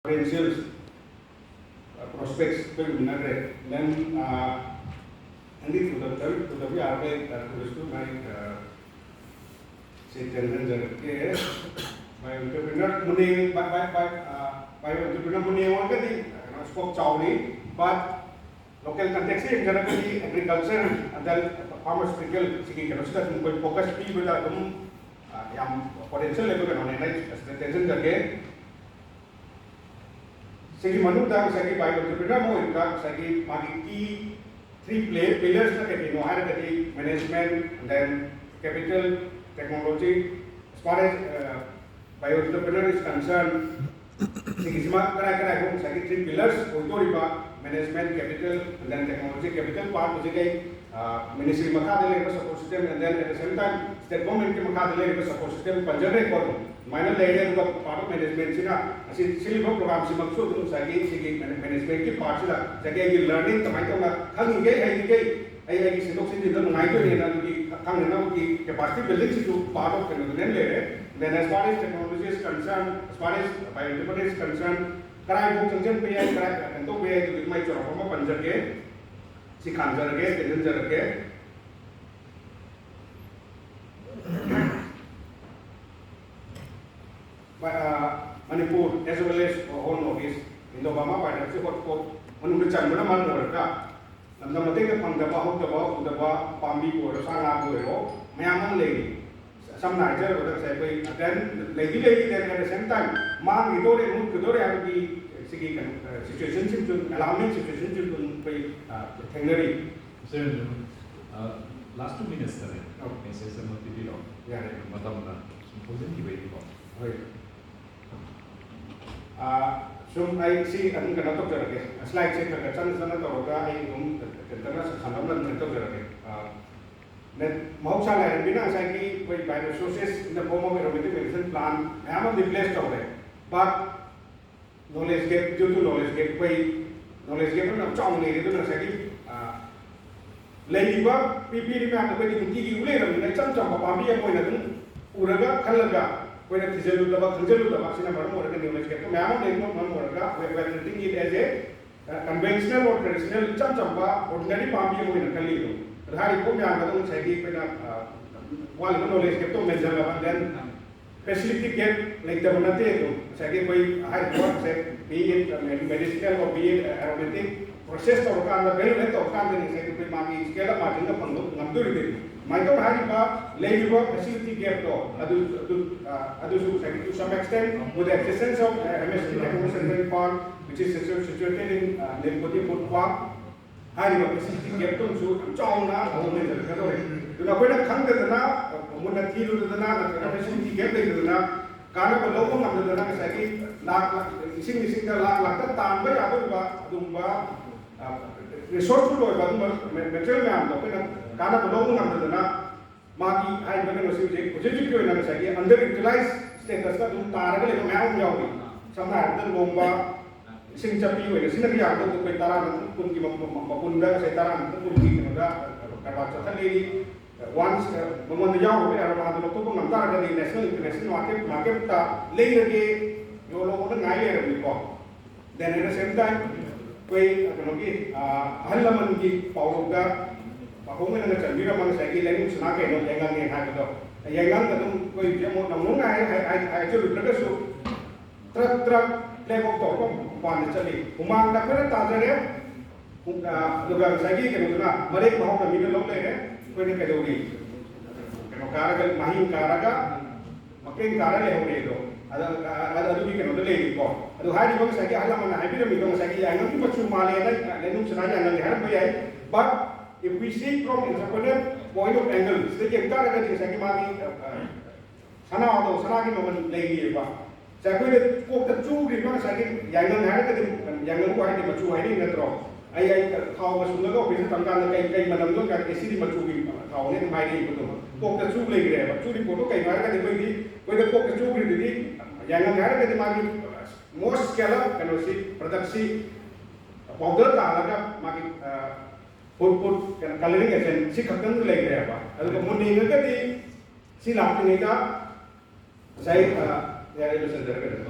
potential prospects to integrate. Then, and it to the VR to my say ten by entrepreneur money by entrepreneur money one getting scope chowdy, but local context in generally agriculture and then farmers pickle seeking that we focus people that potential level on attention again. Segi manutang segi by entrepreneur mo impact segi magi key three pillars na kaya no hire kati management and then capital technology as far as by entrepreneur is concerned segi sima kara kung segi three pillars uto riba management capital and then technology capital part mo segi ministry makadele ko support system and then at the same time state government ke makadele ko support system panjare ko minor layer का part of management से ना ऐसे syllabus programme से मकसद तो सही सही management की part से ना सही ये learning तो माइटो ना खाली के है कि सिलोक से जितना माइटो है ना कि खाली ना कि capacity building से जो part of करने ले रहे then as far as technology is concerned as far as bioenergy is concerned कराई बुक संचन पे है कराई तो पे है तो दिमाग चोरा को पंजर के सिखांजर के तेजंजर के Manipur as well as whole notice in the Obama by the court on the Chamber Manurka and the Mateka Pangaba Hokaba Pambi or Sana Buero, Mayam lady. Some Niger or then lady then at the same time, Mang Idore Mukudore have to be seeking situations to alarming situations to pay Teneri. Last 2 minutes, okay, say some of the video. Yeah, Madam, supposing you wait. So I see I think another okay. Slide check the channel is another I net Mausa and Bina Saki by the sources in the form of aromatic medicine plant. I have the place over but knowledge gap due to knowledge gap way knowledge gap of Chong lady to the Saki Ladybug, PP the way to give you later, like some of Pambi and Uraga, Kalaga. When it is a little about the vaccine, more than you make a mammal, one more, we're treating it as a conventional or traditional champa, ordinary palm in a calico. The Harry Pomia, Sagi, one knowledge kept to mention, and then facility kept like the Monate, Sagi, high work, be it medicinal or be it aromatic, processed or can the velvet or can the Magi scale up margin upon Namduri. Michael Hariba, labor facility gap door, to some extent, with the existence of MSME Central Park, which is situated in Nepoti Park, Hariba facility gap to China, to the way of Kandana, Munati to the Nana, facility gap to the Nana, Kana local under the Nagasaki, missing the Laka, Tamba, Dumba, resourceful material man, Kana belong under the Maki, I don't know, underutilized status that Taragal Mam Yawi. Sometimes the Bomba, Sinchapi, and Sinaria to Petara, Punki Mapunda, Setaran, Punki, Kavachata, once when the young around the Tupamantara, the national international market, later day, you know, an idea of the call. Then at the same time, we Halaman Pauga. Home in the Chandira Mansaki, letting Snake no Yangan and Hagado. A young Namuna, I actually so truck, play of top, one Chali. Umang Nakara Tazare, Lugasaki, Marek Mahoma, middle of there, when the Kadori. Karagal, Mahim Karaga, Makin Karaleho, other weekend of the lady call. The Hari Mansaki, Alaman, I didn't know Saki, I know too much Mali, Lenum Sanaya and the Harabay, but if we see from entrepreneur point of angle, they can cut a Sakimani Sana, Sanaki moment lady. Sakui spoke the two remarks again, Yangan had and Yangan white in Machu hiding the draw. I how was Sunago visit Tangana came Madame Look at a city Machu, how in my name. Poke the two lady there, but two report, okay, where the poke the two really, Yangan had the market most scale and see production of the Talaga market. Put coloring agent, she can like there. As the Muninga, she laughed in it, say, यारे लोसनजरगन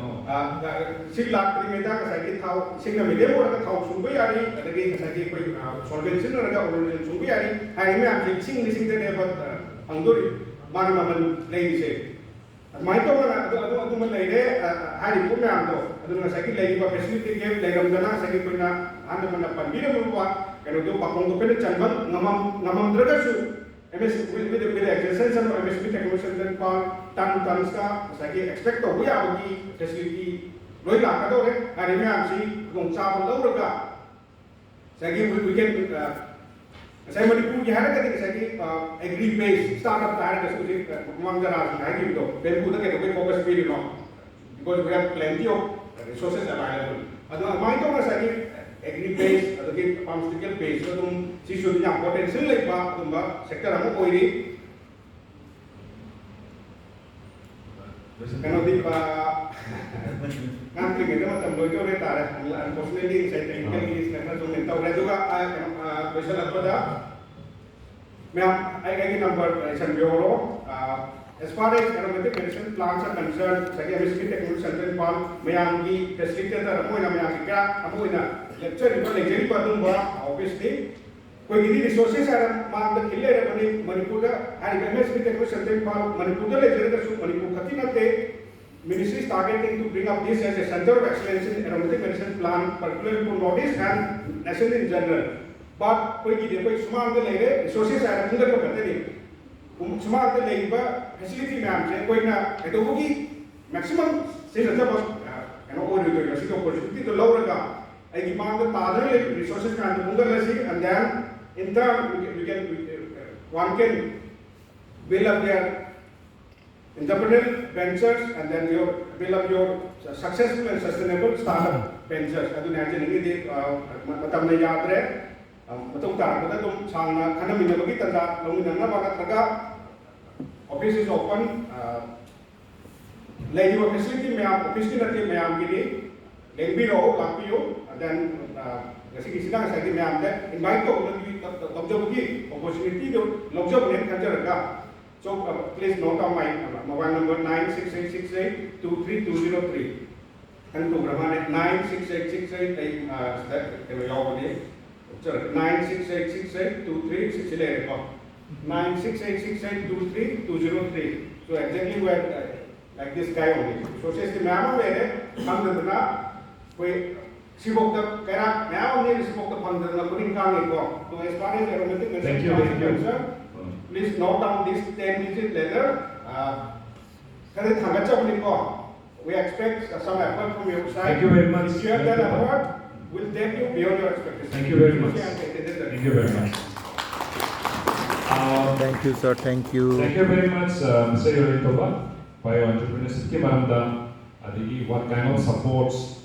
सिग लाक्री मेदा कसैकी थाउ सिगना medium ओरगा थाउ सुंबो यारी अदगी कसैकी कोई सॉल्वेंसन ओरगा origin सुंबो यारी high मे आम सिग लिसिंग दे नेबत अंगोरी मान ममन लेइसे माइ तो ना अदु मन लेरे हारि पुमे आम तो अदु कसैकी लेइबा फैसिलिटी गेम लेरमदना कसैकी कोइना आन मन पंबिरे मुवा कनो दो पाकों को pen चनबन ngamam dragasu MS with the exercise and MSME technology then call tan ska sagi expect to ya bagi facility loi la ka do re ani me am si gong cha lo ro ga sagi we can sai Manipur ki hara ka sagi agri base startup ka hara ka su mang jara hai ki to then ku da ke focus be no because we have plenty of resources available adu mai to na sagi agri base adagi pharmaceutical base so tum si su nya potential lai ba tum ba sector amu oiri kano di ba ngantri ngi ma tam loi ore tare unfortunately sai technical is never so men tau juga question apada me ai number san bureau as far as aromatic medicine plants are concerned sagi MSME technology center pal mayangi facilitator amoina mayangi ka amoina lecture iba lecture iba tum ba obviously koi gidi resources are maan da kille re bani Manipur da and MSME technology center pal Manipur da lecture da su Manipur khati na te ministry is targeting to bring up this as a center of excellence in aromatic medicine plant particularly for Northeast and national in general but koi gidi koi sumaan da lere resources are thunda ko kate ni smart labor facility ma'am je koi na eto ko ki maximum se na jab ano or university opportunity to lower ga ai ki mang ta da resources ka and bunga lasi and then in turn one can build up their entrepreneurial ventures and then build up your successful and sustainable startup ventures adu na je ni de matam na yaad re matong ta da tum changna khana min bagi tanda lomi na ba ka office is open lady facility me aap office ki nati me aap ke liye lengbi ro lakpiyo and then जैसे किसी ना सही में आमदे invite को उनकी lockdown की opportunity जो lockdown ने कंजर रखा so please note down my mobile number 9686823203 and program है 968668 याव बने चल 9686682366 ले रखो 9686682323 so exactly where like this guy only so says the ma'am मेरे हम ना कोई Sibok the kaya now only sibok the fund the putting coming go. So as far as aromatic medicine is concerned, please note down this 10-digit letter. We expect some effort from your side. Thank you very much. If you have that effort, we'll take you beyond your expectations. Thank you very much. Thank you very much. Thank you, sir. Thank you. Thank you very much, Mr. Yoirentomba, for your entrepreneurship. What kind of supports